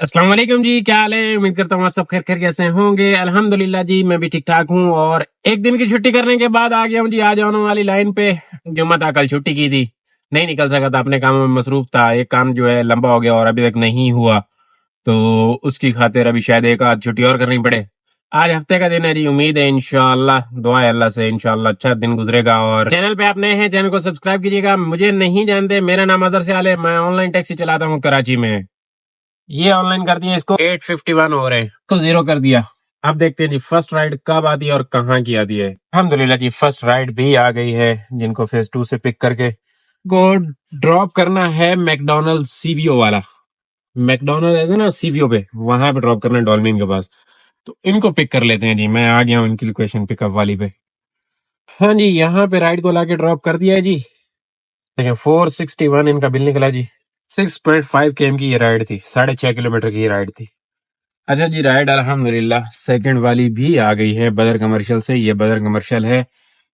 अस्सलाम वालेकुम जी, क्या हाल है। उम्मीद करता हूँ आप सब खैर खैर कैसे होंगे। अल्हम्दुलिल्लाह जी, मैं भी ठीक ठाक हूँ और एक दिन की छुट्टी करने के बाद आ गया हूँ जी आज आने वाली लाइन पे। जुम्मा था, कल छुट्टी की थी, नहीं निकल सका था, अपने कामों में मसरूफ था। एक काम जो है लंबा हो गया और अभी तक नहीं हुआ, तो उसकी खातिर अभी शायद एक आध छुट्टी और करनी पड़े। आज हफ्ते का दिन है जी, उम्मीद है इंशाअल्लाह, दुआ है अल्लाह से इंशाअल्लाह अच्छा दिन गुजरेगा। और चैनल पे आप नए हैं, चैनल को सब्सक्राइब कीजिएगा। मुझे नहीं जानते, मेरा नाम अजहर से है, मैं ऑनलाइन टैक्सी चलाता हूँ कराची में। ये ऑनलाइन कर दिया, इसको 851 हो रहे हैं, तो 0 कर दिया। अब देखते हैं जी फर्स्ट राइड कब आती है और कहाँ की आती है। अल्हम्दुलिल्लाह जी, फर्स्ट राइड भी आ गई है, जिनको फेज 2 से पिक करके को ड्रॉप करना है मैकडोनल्ड सीवीओ वाला। मैकडोनल्ड है ना सीवीओ पे, वहां पे ड्रॉप करना है डॉल्फिन के पास। तो इनको पिक कर लेते हैं जी, मैं आ गया हूँ इनकी लोकेशन पिकअप वाली पे। हाँ जी, यहाँ पे राइड को लाके ड्रॉप कर दिया है जी। देखिए 461 इनका बिल निकला जी। 6.5 km की ये राइड थी, 6.5 किलोमीटर की ये राइड थी। अच्छा जी, राइड अल्हम्दुलिल्लाह सेकंड वाली भी आ गई है बदर कमर्शियल से। ये बदर कमर्शियल है,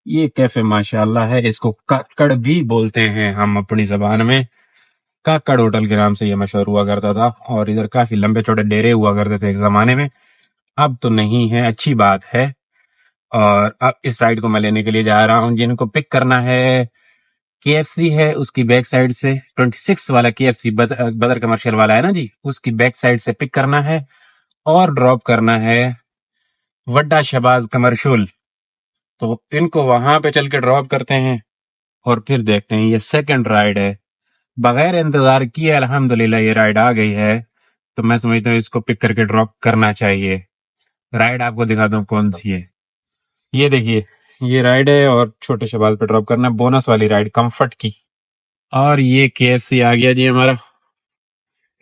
ये कैफे माशाल्लाह है, इसको काकड़ भी बोलते हैं हम अपनी जबान में। काकड़ होटल के नाम से ये मशहूर हुआ करता था और इधर काफी लंबे चौड़े डेरे हुआ करते थे एक जमाने में। अब तो नहीं है, अच्छी बात है। और अब इस राइड को मैं लेने के लिए जा रहा हूँ। जिनको पिक करना है, केएफसी है उसकी बैक साइड से, 26 वाला केएफसी बदर कमर्शियल वाला है ना जी, उसकी बैक साइड से पिक करना है और ड्रॉप करना है वड्डा शहबाज कमर्शियल। तो इनको वहां पे चल के ड्रॉप करते हैं और फिर देखते हैं। ये सेकंड राइड है, बगैर इंतजार किए अल्हम्दुलिल्लाह ये राइड आ गई है। तो मैं समझता हूँ इसको पिक करके ड्रॉप करना चाहिए। राइड आपको दिखाता हूँ कौन सी है। ये देखिए, ये राइड है और छोटे शहबाज पे ड्रॉप करना है, बोनस वाली राइड कंफर्ट की। और ये केएफसी आ गया जी हमारा,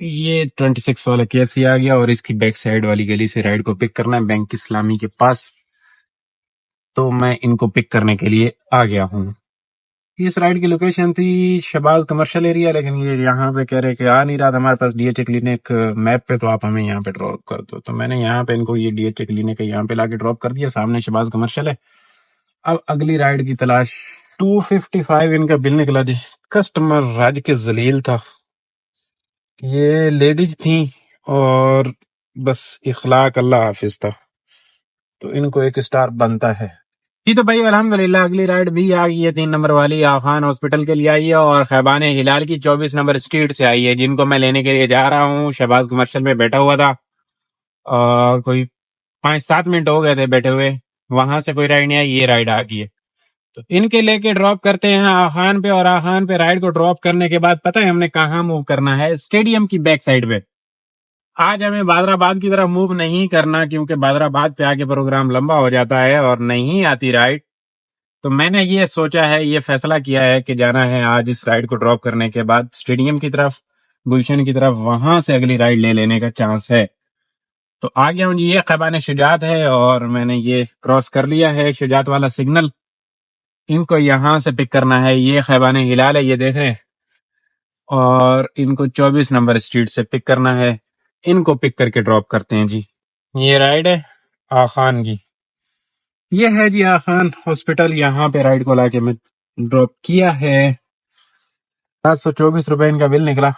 ये 26 वाला केएफसी आ गया और इसकी बैक साइड वाली गली से राइड को पिक करना है बैंक इस्लामी के पास। तो मैं इनको पिक करने के लिए आ गया हूँ। इस राइड की लोकेशन थी शहबाज कमर्शियल एरिया, लेकिन ये यहाँ पे कह रहे कि आ नहीं रहा था हमारे पास डीएचए क्लिनिक मैप पे, तो आप हमें यहाँ पे ड्रॉप कर दो। तो मैंने यहाँ पे इनको ये डीएचए क्लिनिक है यहाँ पे लाके ड्रॉप कर दिया, सामने शहबाज कमर्शियल है। अब अगली राइड की तलाश। 255 इनका बिल निकला जी। कस्टमर राज के जलील था, ये लेडीज थी और बस इखलाक अल्लाह हाफिज था, तो इनको एक स्टार बनता है जी। तो भाई अल्हम्दुलिल्लाह अगली राइड भी आ गई है, 3 नंबर वाली आखान हॉस्पिटल के लिए आई है और खैबान हिलाल की 24 नंबर स्ट्रीट से आई है, जिनको मैं लेने के लिए जा रहा हूँ। शहबाज कमर्शियल में बैठा हुआ था और कोई 5-7 मिनट हो गए थे बैठे हुए, वहां से कोई राइड नहीं आई, ये राइड आ गई है। तो इनके लेके ड्रॉप करते हैं आखान पे, और आखान पे राइड को ड्रॉप करने के बाद पता है हमने कहाँ मूव करना है, स्टेडियम की बैक साइड पे। आज हमें बादराबाद की तरफ मूव नहीं करना, क्योंकि बादराबाद पे आके प्रोग्राम लंबा हो जाता है और नहीं आती राइड। तो मैंने ये सोचा है, ये फैसला किया है कि जाना है आज इस राइड को ड्रॉप करने के बाद स्टेडियम की तरफ, गुलशन की तरफ, वहां से अगली राइड ले लेने का चांस है। तो आ गया हूँ जी, ये खैबान शुजात है और मैंने ये क्रॉस कर लिया है शुजात वाला सिग्नल। इनको यहाँ से पिक करना है, ये खैबान हिलाल है, ये देख रहे हैं, और इनको 24 नंबर स्ट्रीट से पिक करना है। इनको पिक करके ड्रॉप करते हैं जी। ये राइड है आखान की, ये है जी आखान हॉस्पिटल, यहाँ पे राइड को लाके मैं ड्रॉप किया है। 724 रुपए इनका बिल निकला।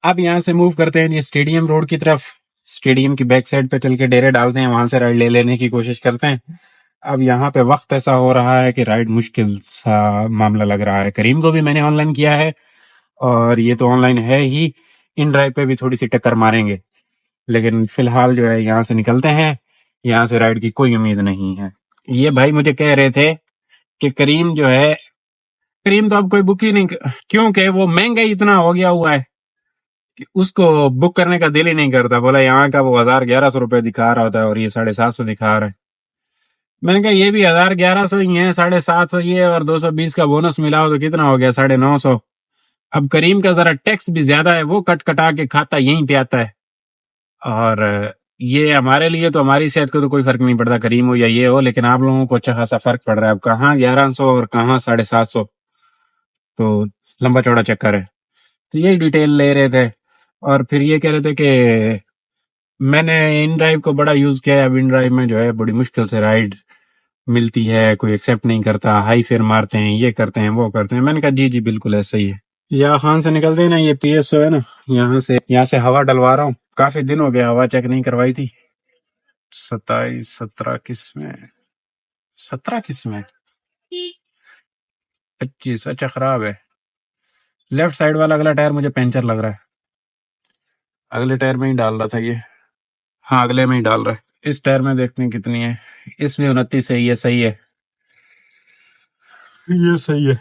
अब यहाँ से मूव करते हैं जी स्टेडियम रोड की तरफ, स्टेडियम की बैक साइड पे चल के डेरे डालते हैं, वहां से राइड ले लेने की कोशिश करते हैं। अब यहाँ पे वक्त ऐसा हो रहा है कि राइड मुश्किल सा मामला लग रहा है। करीम को भी मैंने ऑनलाइन किया है और ये तो ऑनलाइन है ही, इन ड्राइव पे भी थोड़ी सी टक्कर मारेंगे, लेकिन फिलहाल जो है यहाँ से निकलते हैं। यहाँ से राइड की कोई उम्मीद नहीं है। ये भाई मुझे कह रहे थे कि करीम जो है, करीम तो अब कोई बुक ही नहीं, क्योंकि वो महंगा ही इतना हो गया हुआ है कि उसको बुक करने का दिल ही नहीं करता। बोला यहाँ का वो 1000-1100 रुपए दिखा रहा होता है और ये 750 दिखा रहा है। मैंने कहा ये भी 1000-1100 ही है, 750 ये और 220 का बोनस मिला हो तो कितना हो गया, 950। अब करीम का जरा टैक्स भी ज्यादा है, वो कट कटा के खाता यहीं पे आता है। और ये हमारे लिए तो, हमारी सेहत को तो कोई फर्क नहीं पड़ता, करीम हो या ये हो, लेकिन आप लोगों को अच्छा खासा फर्क पड़ रहा है। अब कहाँ 1100 और कहाँ 750, तो लंबा चौड़ा चक्कर है। तो ये डिटेल ले रहे थे और फिर ये कह रहे थे कि मैंने इन ड्राइव को बड़ा यूज किया है, अब इन ड्राइव में जो है बड़ी मुश्किल से राइड मिलती है, कोई एक्सेप्ट नहीं करता, हाई फेयर मारते हैं, ये करते हैं वो करते हैं। मैंने कहा जी जी बिल्कुल ऐसा ही है। या खान से निकलते हैं ना, ये PSO है ना, यहाँ से हवा डलवा रहा हूँ। काफी दिन हो गया, हवा चेक नहीं करवाई थी। 27 17 किस में, 17 किस में, 25। अच्छा खराब है। लेफ्ट साइड वाला अगला टायर मुझे पंचर लग रहा है। अगले टायर में ही डाल रहा था ये। हाँ, अगले में ही डाल रहा है। इस टायर में देखते हैं कितनी है। इसमें 29 है। ये सही है, ये सही है।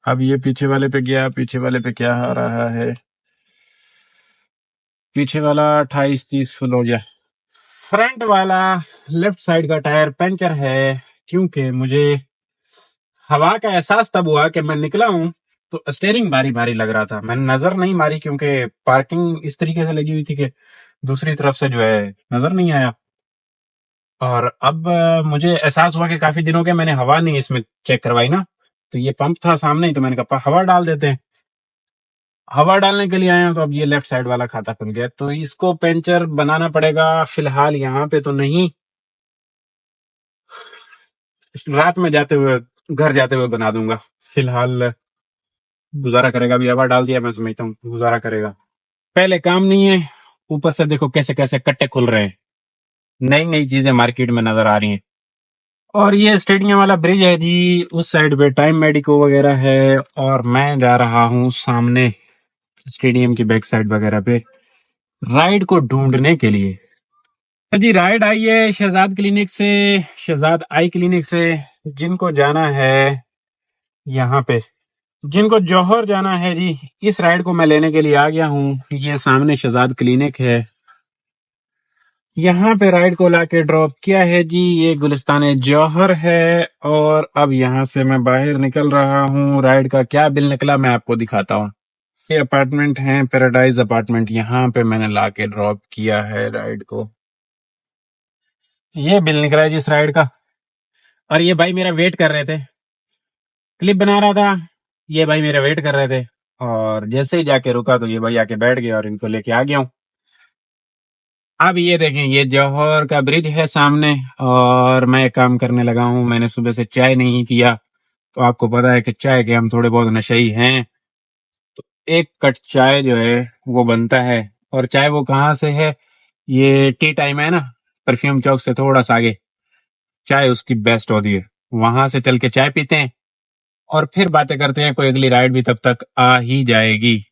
अब ये पीछे वाले पे गया। पीछे वाले पे क्या आ रहा है? पीछे वाला 28 30 फुल हो गया। फ्रंट वाला लेफ्ट साइड का टायर पंचर है, क्योंकि मुझे हवा का एहसास तब हुआ कि मैं निकला हूं तो स्टेयरिंग भारी भारी लग रहा था। मैंने नजर नहीं मारी क्योंकि पार्किंग इस तरीके से लगी हुई थी कि दूसरी तरफ से जो है नजर नहीं आया। और अब मुझे एहसास हुआ कि काफी दिनों के मैंने हवा नहीं इसमें चेक करवाई ना, तो ये पंप था सामने ही, तो मैंने कहा हवा डाल देते हैं। हवा डालने के लिए आया तो अब ये लेफ्ट साइड वाला खाता खुल गया, तो इसको पंचर बनाना पड़ेगा। फिलहाल यहाँ पे तो नहीं, रात में जाते हुए, घर जाते हुए बना दूंगा। फिलहाल गुजारा करेगा। अभी हवा डाल दिया, मैं समझता हूँ गुजारा करेगा। पहले काम नहीं है, ऊपर से देखो कैसे कैसे कट्टे खुल रहे हैं। नई नई चीजें मार्केट में नजर आ रही हैं। और ये स्टेडियम वाला ब्रिज है जी, उस साइड पे टाइम मेडिको वगैरह है, और मैं जा रहा हूँ सामने स्टेडियम की बैक साइड वगैरह पे राइड को ढूंढने के लिए। तो जी राइड आई है शहजाद क्लिनिक से, शहजाद आई क्लिनिक से। जिनको जाना है यहाँ पे, जिनको जौहर जाना है जी, इस राइड को मैं लेने के लिए आ गया हूँ। ये सामने शहजाद क्लिनिक है, यहाँ पे राइड को लाके ड्रॉप किया है जी। ये गुलिस्तान जौहर है, और अब यहाँ से मैं बाहर निकल रहा हूँ। राइड का क्या बिल निकला मैं आपको दिखाता हूँ। ये अपार्टमेंट है, पैराडाइज अपार्टमेंट, यहाँ पे मैंने लाके ड्रॉप किया है राइड को। ये बिल निकला है जी इस राइड का। और ये भाई मेरा वेट कर रहे थे, क्लिप बना रहा था, ये भाई मेरा वेट कर रहे थे, और जैसे ही जाके रुका तो ये भाई आके बैठ गए और इनको लेके आ गया हूँ। अब ये देखें, ये जौहर का ब्रिज है सामने, और मैं एक काम करने लगा हूँ। मैंने सुबह से चाय नहीं पिया, तो आपको पता है कि चाय के हम थोड़े बहुत नशेई हैं। एक कट चाय जो है वो बनता है, और चाय वो कहाँ से है? ये टी टाइम है ना, परफ्यूम चौक से थोड़ा सा आगे चाय उसकी बेस्ट होती है। वहां से चल के चाय पीते हैं और फिर बातें करते हैं। कोई अगली राइड भी तब तक आ ही जाएगी।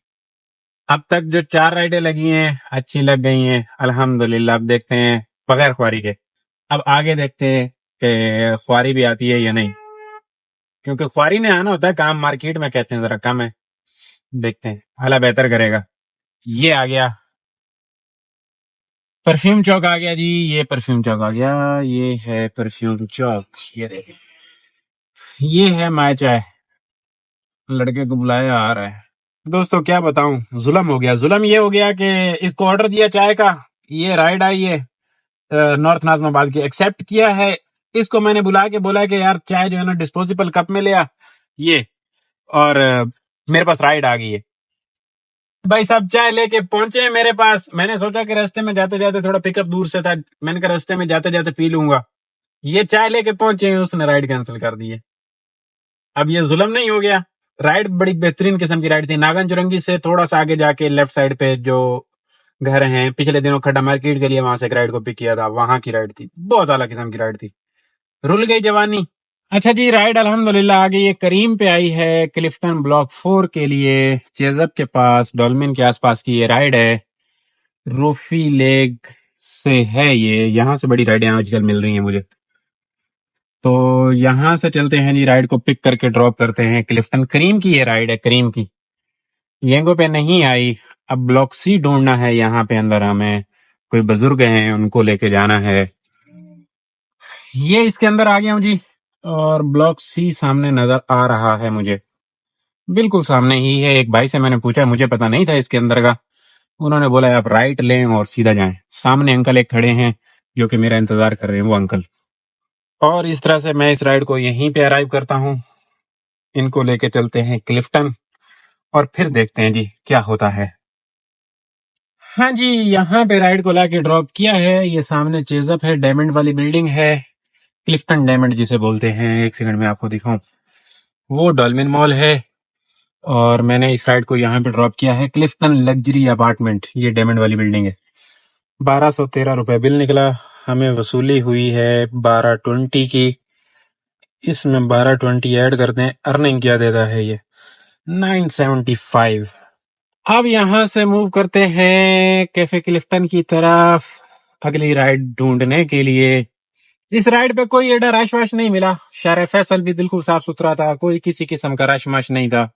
अब तक जो 4 राइडें लगी हैं अच्छी लग गई हैं अल्हम्दुलिल्लाह। अब देखते हैं बगैर ख्वारी के, अब आगे देखते हैं कि ख्वारी भी आती है या नहीं, क्योंकि ख्वारी ने आना होता है, काम मार्केट में कहते हैं जरा कम है। देखते हैं, अल्लाह बेहतर करेगा। ये आ गया परफ्यूम चौक, आ गया जी, ये परफ्यूम चौक आ गया। ये है परफ्यूम चौक, ये देखें, ये है माय चाय। लड़के को बुलाया आ रहा है। दोस्तों क्या बताऊं, जुल्म हो गया। जुल्म ये हो गया कि इसको ऑर्डर दिया चाय का, ये राइड आई है नॉर्थ नाजमाबाद की, एक्सेप्ट किया है। इसको मैंने बुला के बोला कि यार चाय जो है ना डिस्पोजेबल कप में ले आ, ये, और मेरे पास राइड आ गई है। भाई साहब चाय लेके पहुंचे हैं मेरे पास। मैंने सोचा कि रास्ते में जाते जाते, थोड़ा पिकअप दूर से था, मैंने कहा रास्ते में जाते जाते पी लूंगा। ये चाय लेके पहुंचे हैं, उसने राइड कैंसिल कर दी है। अब ये जुल्म नहीं हो गया? राइड बड़ी बेहतरीन किस्म की राइड थी। नागन चुरंगी से थोड़ा सा आगे जाके लेफ्ट साइड पे जो घर हैं, पिछले दिनों खड्डा मार्केट के लिए वहां से एक राइड को पिक किया था, वहां की राइड थी, बहुत आला किस्म की राइड थी। रुल गई जवानी। अच्छा जी, राइड अल्हम्दुलिल्लाह आ गई है, करीम पे आई है, क्लिफ्टन ब्लॉक 4 के लिए, चेजअप के पास, डॉल्मिन के आसपास की ये राइड है। रूफी लेक से है ये, यहाँ से बड़ी राइडें आजकल मिल रही हैं मुझे। तो यहाँ से चलते हैं जी, राइड को पिक करके ड्रॉप करते हैं। क्लिफ्टन करीम की ये राइड है, करीम की। येंगो पे नहीं आई। अब ब्लॉक सी ढूंढना है यहाँ पे अंदर हमें। कोई बुजुर्ग हैं, उनको लेके जाना है। ये इसके अंदर आ गया हूँ जी, और ब्लॉक सी सामने नजर आ रहा है मुझे, बिल्कुल सामने ही है। एक भाई से मैंने पूछा, मुझे पता नहीं था इसके अंदर का, उन्होंने बोला आप राइट लें और सीधा जाएं। सामने अंकल एक खड़े हैं जो कि मेरा इंतजार कर रहे हैं, वो अंकल। और इस तरह से मैं इस राइड को यहीं पे अराइव करता हूँ। इनको लेके चलते हैं क्लिफ्टन, और फिर देखते हैं जी क्या होता है। हाँ जी, यहाँ पे राइड को लाके ड्रॉप किया है। ये सामने चेजअप है, डायमंड वाली बिल्डिंग है, क्लिफ्टन डायमंड जिसे बोलते हैं। एक सेकंड में आपको दिखाऊं, वो डॉल्मिन मॉल है, और मैंने इस राइड को यहाँ पे ड्रॉप किया है क्लिफ्टन लग्जरी अपार्टमेंट, ये डायमंड वाली बिल्डिंग है। 1213 रुपए बिल निकला। हमें वसूली हुई है 1220 की। इसमें 1220 ऐड करते हैं, अर्निंग क्या देता है ये 975। अब यहाँ से मूव करते हैं कैफे क्लिफ्टन की तरफ अगली राइड ढूंढने के लिए। इस राइड पे कोई एडा रश वश नहीं मिला। शहर फैसल भी बिल्कुल साफ सुथरा था, कोई किसी किस्म का रश वश नहीं था,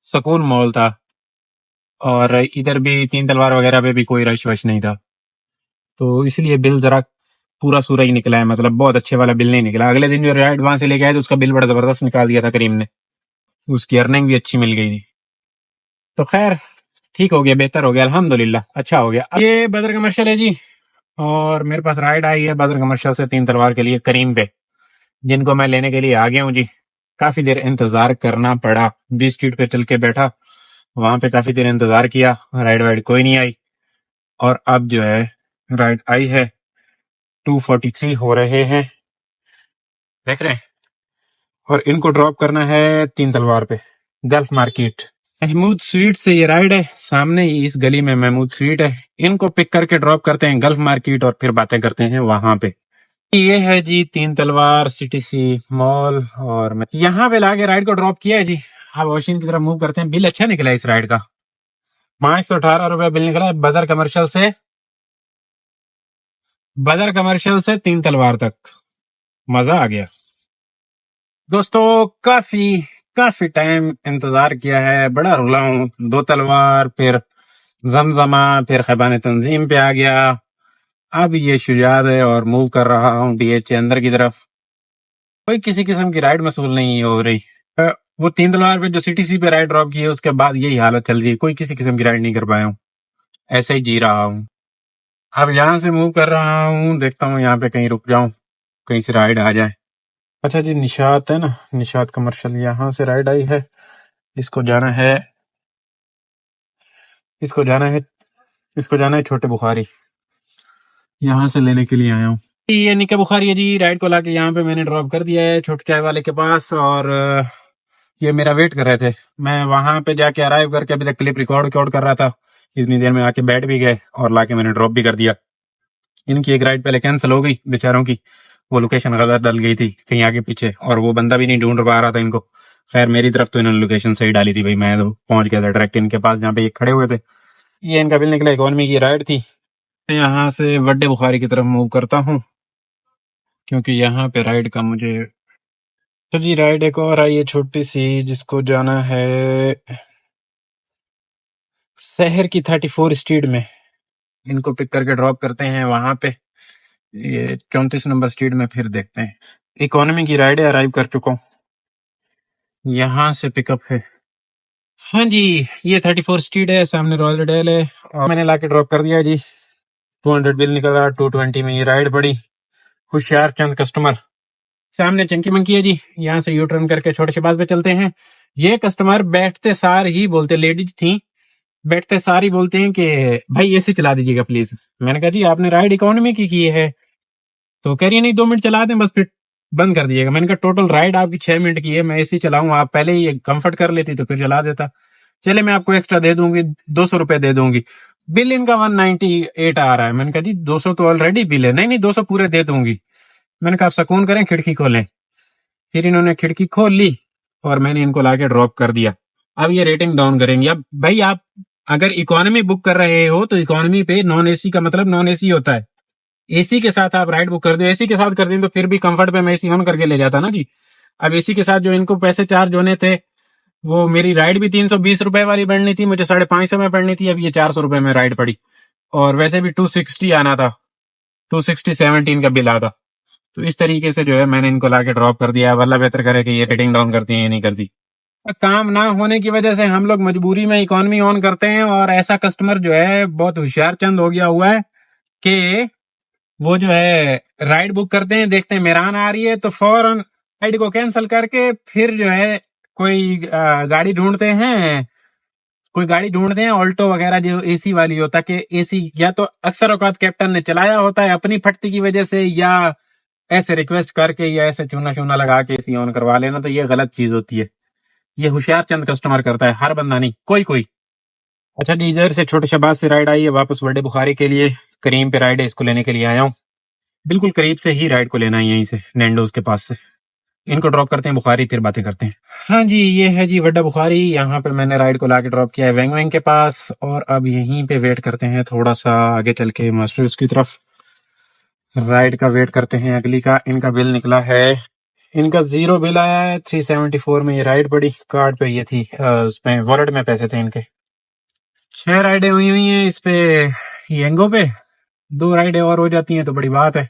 सुकून मॉल था। और इधर भी तीन तलवार वगैरह पे भी कोई रश वश नहीं था, तो इसलिए बिल जरा पूरा सूरा ही निकला है। मतलब बहुत अच्छे वाला बिल नहीं निकला। अगले दिन जो राइड वहां से लेके आए तो उसका बिल बड़ा जबरदस्त निकाल दिया था करीम ने, उसकी अर्निंग भी अच्छी मिल गई थी। तो खैर ठीक हो गया, बेहतर हो गया, अल्हम्दुलिल्लाह अच्छा हो गया। अब ये बदर कमर्शियल है जी, और मेरे पास राइड आई है बदर कमर्शियल से तीन तलवार के लिए करीम पे, जिनको मैं लेने के लिए आ गया हूँ जी। काफी देर इंतजार करना पड़ा, 20 स्ट्रीट पे चल के बैठा, वहां पे काफी देर इंतजार किया, राइड वाइड कोई नहीं आई। और अब जो है राइड आई है, 243 हो रहे हैं, देख रहे हैं। और इनको ड्रॉप करना है तीन तलवार पे, गल्फ मार्केट। महमूद स्वीट से ये राइड है, सामने ही इस गली में महमूद स्वीट है। इनको पिक करके ड्रॉप करते हैं गल्फ मार्केट और फिर बातें करते हैं वहां पे। ये है जी तीन तलवार सिटी सी मॉल, और मैं यहाँ पे लाके राइड को ड्रॉप किया है जी। अब ओशन की तरफ मूव करते हैं। बिल अच्छा निकला है इस राइड का, 518 रुपए बिल निकला है बदर कमर्शियल से तीन तलवार तक। मजा आ गया दोस्तों। काफी काफी टाइम इंतजार किया है, बड़ा रुला हूँ। दो तलवार, फिर जमजमा, फिर खैबान तंजीम पे आ गया, अब ये शुजात है और मूव कर रहा हूँ डीएच अंदर की तरफ। कोई किसी किस्म की राइड मसूल नहीं हो रही। अ, वो तीन तलवार पे जो सीटीसी पे राइड ड्रॉप की है उसके बाद यही हालत चल रही है, कोई किसी किस्म की राइड नहीं कर पाया हूँ, ऐसे ही जी रहा हूँ। अब यहाँ से मूव कर रहा हूँ, देखता हूँ यहाँ पे कहीं रुक जाऊं, कहीं से राइड आ जाए। अच्छा जी, निशात है ना, निशात कमर्शियल, यहाँ से राइड आई है। इसको जाना है इसको जाना है इसको जाना है छोटे बुखारी, यहाँ से लेने के लिए आया हूँ। ये निके बुखारी है जी, राइड को लाके यहाँ पे मैंने ड्रॉप कर दिया है छोटे चाय वाले के पास। और ये मेरा वेट कर रहे थे। मैं वहां पे जाके अराइव करके अभी तक क्लिप रिकॉर्ड कर रहा था, इतनी देर में आके बैठ भी गए और लाके मैंने ड्रॉप भी कर दिया। इनकी एक राइड पहले कैंसिल हो गई बेचारों की, वो लोकेशन गलत डल गई थी कहीं आगे पीछे, और वो बंदा भी नहीं ढूंढ पा रहा था इनको। खैर मेरी तरफ तो इन्होंने लोकेशन सही डाली थी भाई, मैं तो पहुंच गया था डायरेक्ट इनके पास जहाँ पे ये खड़े हुए थे। ये इनका बिल निकला, इकोनॉमी की राइड थी। यहाँ से बड्डे बुखारी की तरफ मूव करता हूँ, क्योंकि यहाँ पे राइड का मुझे। तो जी राइड एक और आई है छोटी सी, जिसको जाना है शहर की 34 स्ट्रीट में। इनको पिक करके ड्रॉप करते हैं वहां पे, ये 34 नंबर स्ट्रीट में, फिर देखते हैं। इकोनॉमी की राइड अराइव कर चुका हूँ, यहाँ से पिकअप है। हाँ जी, ये 34 स्ट्रीट है, सामने रॉयल डेल है, और मैंने लाके ड्रॉप कर दिया जी। 200 बिल निकला, 220 में ये राइड पड़ी। होशियार चंद कस्टमर। सामने चंकी मंकी है जी, यहाँ से यू टर्न करके छोटे शहबाज पे चलते हैं। ये कस्टमर बैठते सार ही बोलते, लेडीज थी, बैठते सार ही बोलते हैं कि भाई एसी चला दीजिएगा प्लीज। मैंने कहा जी आपने राइड इकोनॉमी की है, तो कह रही है नहीं 2 मिनट चला दें बस फिर बंद कर दीजिएगा। मैंने कहा टोटल राइड आपकी 6 मिनट की है, मैं एसी चलाऊं, आप पहले ही कंफर्ट कर लेती तो फिर चला देता। चले मैं आपको एक्स्ट्रा दे दूंगी, 200 रुपए दे दूंगी। बिल इनका 198 आ रहा है। मैंने कहा जी 200 तो ऑलरेडी बिल है। नहीं नहीं 200 पूरे दे दूंगी। मैंने कहा आप सुकून करें, खिड़की खोलें। फिर इन्होंने खिड़की खोल ली और मैंने इनको लाके ड्रॉप कर दिया। अब ये रेटिंग डाउन करेंगे। अब भाई आप अगर इकोनॉमी बुक कर रहे हो तो इकोनॉमी पे नॉन एसी का मतलब नॉन एसी होता है। एसी के साथ आप राइड बुक कर दो, एसी के साथ कर दें तो फिर भी कंफर्ट पे मैं एसी ऑन करके ले जाता ना जी। अब एसी के साथ जो इनको पैसे चार्ज होने थे, वो मेरी राइड भी 320 रुपए वाली बढ़नी थी, मुझे 550 में पड़नी थी, अब ये 400 रुपए में राइड पड़ी। और वैसे भी 260 आना था, 260 17 का बिल आता। तो इस तरीके से जो है मैंने इनको लाके ड्रॉप कर दिया। अल्लाह बेहतर करे कि ये रेटिंग डाउन करती है या नहीं करती। काम ना होने की वजह से हम लोग मजबूरी में इकोनॉमी ऑन करते हैं, और ऐसा कस्टमर जो है बहुत होशियार चंद हो गया हुआ है कि वो जो है राइड बुक करते हैं, देखते हैं मेहरान आ रही है तो फौरन राइड को कैंसिल करके फिर जो है कोई गाड़ी ढूंढते हैं, ऑल्टो वगैरह जो एसी वाली हो, ताकि एसी या तो अक्सर औकात कैप्टन ने चलाया होता है अपनी फटती की वजह से, या ऐसे रिक्वेस्ट करके या ऐसे चूना चूना लगा के एसी ऑन करवा लेना, तो ये गलत चीज होती है। ये होशियार चंद कस्टमर करता है, हर बंदा नहीं, कोई कोई। अच्छा जी, इधर से छोटे शहबाज से राइड आई है वापस बड़े बुखारी के लिए। करीम पे राइड है, इसको लेने के लिए आया हूँ। बिल्कुल करीब से ही राइड को लेना है, यहीं से नैंडोज के पास से। इनको ड्रॉप करते हैं बुखारी, फिर बातें करते हैं। हाँ जी, ये है जी वड्डा बुखारी। यहाँ पे मैंने राइड को लाके ड्रॉप किया है वेंग वेंग के पास, और अब यहीं पे वेट करते हैं थोड़ा सा आगे चल के मास्टर्स की तरफ। राइड का वेट करते हैं अगली का। इनका बिल निकला है, इनका 0 बिल आया है। 374 में ये राइड पड़ी, कार्ड पे ये थी, उसमें वॉलेट में पैसे थे इनके। 6 राइडें हुई हुई हैं इस पे येंगो पे। 2 राइडें और हो जाती हैं तो बड़ी बात है,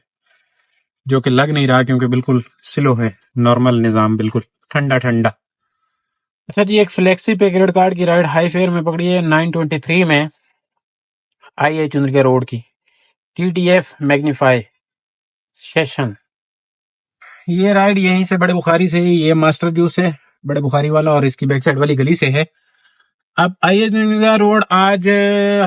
जो कि लग नहीं रहा क्योंकि बिल्कुल स्लो है, नॉर्मल निजाम, बिल्कुल ठंडा ठंडा। अच्छा जी, एक फ्लेक्सी पे क्रेडिट कार्ड की राइड हाई फेयर में पकड़ी है 923 में, आई है चुंदरिया रोड की, TTF मैग्नीफाई सेशन। ये राइड यहीं से बड़े बुखारी से, ये मास्टर जूस है बड़े बुखारी वाला, और इसकी बैक साइड वाली गली से है। अब आई चुंदरिया रोड आज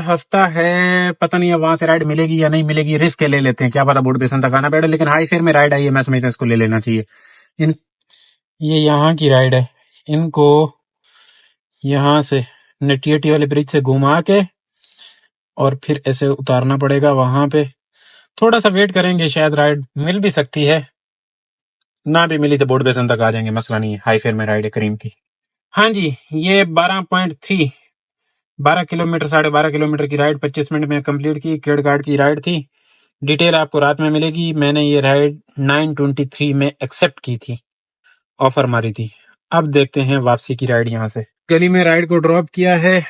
हफ्ता है, पता नहीं अब वहां से राइड मिलेगी या नहीं मिलेगी, रिस्क ले लेते हैं, क्या पता बोर्ड बेसन तक आना पड़े। लेकिन हाई फेयर में राइड आई है, मैं समझता हूँ इसको ले लेना चाहिए। इन ये यहाँ की राइड है, इनको यहाँ से नटियटी वाले ब्रिज से घुमा के और फिर ऐसे उतारना पड़ेगा वहां पे। थोड़ा सा वेट करेंगे, शायद राइड मिल भी सकती है, ना भी मिली तो बोर्ड बेसन तक आ जाएंगे, मसला नहीं है। हाई फेयर में राइड है करीम की। हाँ जी, ये 12.3 12 किलोमीटर 12.5 किलोमीटर की राइड 25 मिनट में कंप्लीट की। क्रेडिट कार्ड की राइड थी, डिटेल आपको रात में मिलेगी। मैंने ये राइड 923 में एक्सेप्ट की थी, ऑफर मारी थी। अब देखते हैं वापसी की राइड। यहाँ से गली में राइड को ड्रॉप किया है,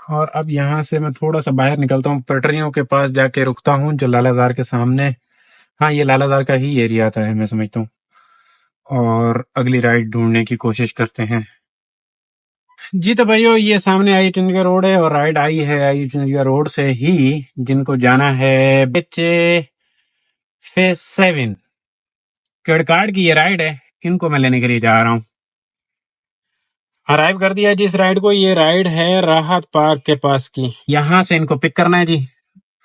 और अब यहाँ से मैं थोड़ा सा बाहर निकलता हूँ, पटरियों के पास जाके रुकता हूँ, जो लालाजार के सामने। हाँ, ये लालाजार का ही एरिया आता है मैं समझता हूँ, और अगली राइड ढूंढने की कोशिश करते हैं। जी तो भाइयों, ये सामने आई चुंदरिया रोड है, और राइड आई है आई चुंदरिया रोड से ही, जिनको जाना है बच्चे फेज 7 क्रेडिट कार्ड की ये राइड है, इनको मैं लेने के लिए जा रहा हूँ। अराइव कर दिया जी इस राइड को। ये राइड है राहत पार्क के पास की, यहाँ से इनको पिक करना है जी।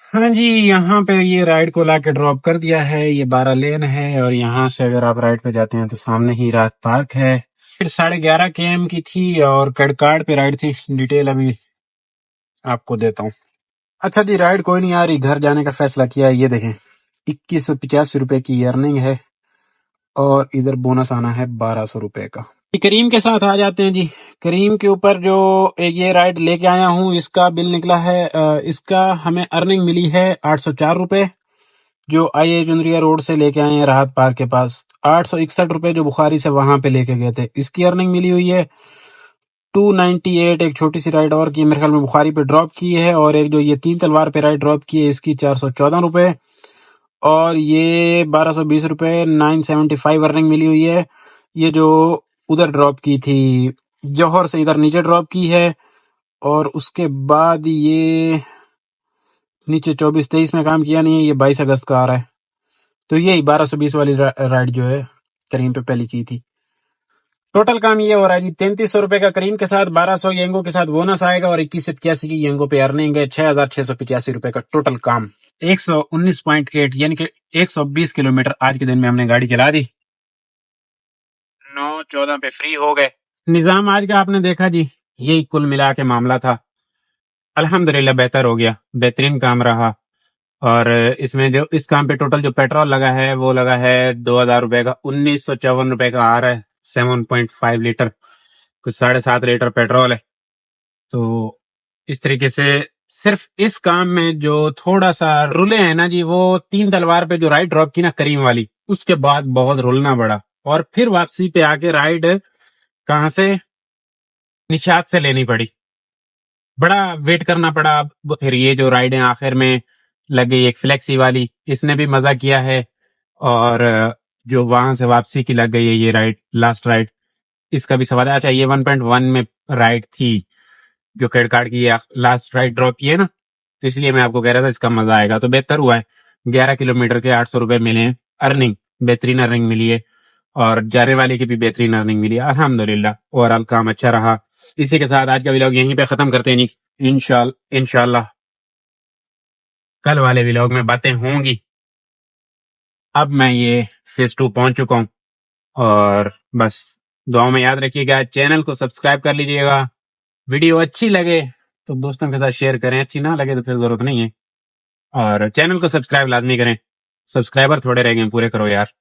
हाँ जी, यहाँ पे ये राइड को लाके ड्रॉप कर दिया है। ये 12 लेन है, और यहाँ से अगर आप राइड पे जाते हैं तो सामने ही राहत पार्क है। फिर 11:30 km की थी, और क्रेडिट कार्ड पे राइड थी। डिटेल अभी आपको देता हूँ। अच्छा जी, राइड कोई नहीं आ रही, घर जाने का फैसला किया है। ये देखें, 2185 रुपए की अर्निंग है, और इधर बोनस आना है 1200 रुपए का। करीम के साथ आ जाते हैं जी। करीम के ऊपर जो ये राइड लेके आया हूँ, इसका बिल निकला है, इसका हमें अर्निंग मिली है 804 रुपए, जो आई चुंदरिया रोड से लेके आए हैं राहत पार्क के पास। 861 रुपए जो बुखारी से वहां पे लेके गए थे, इसकी अर्निंग मिली हुई है 298। एक छोटी सी राइड और की मेरे ख्याल में बुखारी पे ड्रॉप की है, और एक जो ये 3 तलवार पे राइड ड्रॉप की है, इसकी 414 रुपए, और ये 1220 रुपए 975 अर्निंग मिली हुई है। ये जो उधर ड्रॉप की थी, जौहर से इधर नीचे ड्रॉप की है, और उसके बाद ये नीचे 24-23 में काम किया नहीं है, ये 22 अगस्त का आ रहा है। तो यही 1220 वाली राइड जो है करीम पे पहले की थी। टोटल काम ये हो रहा है जी 3300 रुपए का करीम के साथ, 1200 येंगो के साथ बोनस आएगा, और 2185 की येंगो पे अर्निंग है 6685 रुपए का टोटल काम। 119.8 यानी कि 120 किलोमीटर आज के दिन में हमने गाड़ी चला दी। 9:14 पे फ्री हो गए। निजाम आज का आपने देखा जी, यही कुल मिला के मामला था। अल्हम्दुलिल्लाह बेहतर हो गया, बेहतरीन काम रहा। और इसमें जो इस काम पे टोटल जो पेट्रोल लगा है वो लगा है 2000 रुपए का, 1954 रुपए का आ रहा है। 7.5 लीटर, कुछ 7.5 लीटर पेट्रोल है। तो इस तरीके से सिर्फ इस काम में जो थोड़ा सा रुले हैं ना जी, वो 3 तलवार पे जो राइड ड्रॉप की ना करीम वाली, उसके बाद बहुत रुलना पड़ा, और फिर वापसी पे आके राइड कहां से, निशात से लेनी पड़ी। बड़ा वेट करना पड़ा। अब फिर ये जो राइड है आखिर में लग गई एक फ्लेक्सी वाली, इसने भी मजा किया है, और जो वहां से वापसी की लग गई है ये राइड, लास्ट राइड, इसका भी सवाल है। अच्छा, ये 1.1 में राइड थी जो क्रेडिट कार्ड की लास्ट राइड ड्रॉप की है ना, तो इसलिए मैं आपको कह रहा था इसका मजा आएगा। तो बेहतर हुआ है, 11 किलोमीटर के 800 रुपए मिले हैं अर्निंग, बेहतरीन अर्निंग मिली है, और जाने वाले की भी बेहतरीन अर्निंग मिली है अल्हम्दुलिल्लाह। ओवरऑल काम अच्छा रहा। इसी के साथ आज का व्लॉग यहीं पे खत्म करते हैं जी। इंशाल्लाह कल वाले व्लॉग में बातें होंगी। अब मैं ये फेज 2 पहुंच चुका हूं, और बस दुआ में याद रखिएगा, चैनल को सब्सक्राइब कर लीजिएगा। वीडियो अच्छी लगे तो दोस्तों के साथ शेयर करें, अच्छी ना लगे तो फिर जरूरत नहीं है। और चैनल को सब्सक्राइब लाजमी करें, सब्सक्राइबर थोड़े रह गए, पूरे करो यार।